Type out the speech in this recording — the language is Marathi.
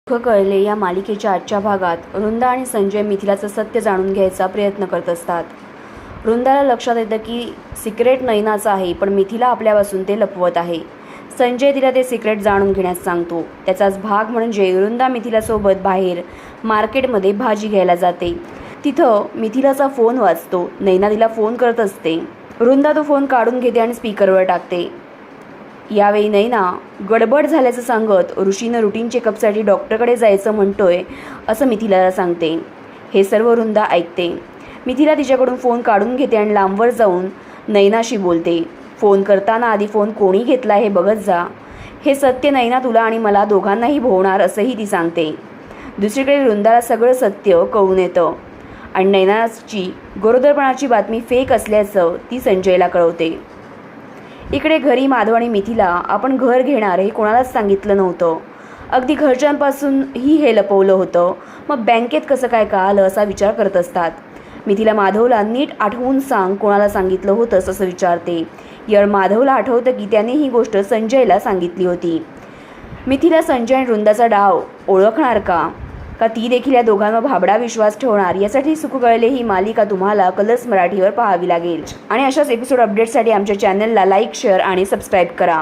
दुःख कळले या मालिकेच्या आजच्या भागात वृंदा आणि संजय मिथिलाचं सत्य जाणून घ्यायचा प्रयत्न करत असतात. वृंदाला लक्षात येतं की सिक्रेट नयनाचं आहे, पण मिथिला आपल्यापासून ते लपवत आहे. संजय तिला ते सिक्रेट जाणून घेण्यास सांगतो. त्याचाच भाग म्हणजे वृंदा मिथिलासोबत बाहेर मार्केटमध्ये भाजी घ्यायला जाते. तिथं मिथिलाचा फोन वाजतो. नयना तिला फोन करत असते. वृंदा तो फोन काढून घेते आणि स्पीकरवर टाकते. यावेळी नयना गडबड झाल्याचं सांगत ऋषीनं रुटीन चेकअपसाठी डॉक्टरकडे जायचं म्हणतोय असं मिथिलाला सांगते. हे सर्व वृंदा ऐकते. मिथिला तिच्याकडून फोन काढून घेते आणि लांबवर जाऊन नयनाशी बोलते. फोन करताना आधी फोन कोणी घेतला हे बघत जा. हे सत्य नयना तुला आणि मला दोघांनाही भोवणार असंही ती सांगते. दुसरीकडे वृंदाला सगळं सत्य कळून येतं आणि नयनाची गरोदरपणाची बातमी फेक असल्याचं ती संजयला कळवते. इकडे घरी माधव आणि मिथिला आपण घर घेणार हे कोणालाच सांगितलं नव्हतं. अगदी घरच्यांपासूनही हे लपवलं होतं. मग बँकेत कसं काय कळालं असा विचार करत असतात. मिथिला माधवला नीट आठवून सांग कोणाला सांगितलं होतंस असं विचारते. यावर माधवला आठवतं की त्याने ही गोष्ट संजयला सांगितली होती. मिथिला संजय आणि वृंदाचा डाव ओळखणार का ती देखील या दोघांवर भाबडा विश्वास ठेवणार? यासाठी सुख कळले ही मालिका तुम्हाला कलर्स मराठीवर पाहावी लागेल. आणि अशाच एपिसोड अपडेटसाठी आमच्या चॅनलला लाईक, शेअर आणि सबस्क्राईब करा.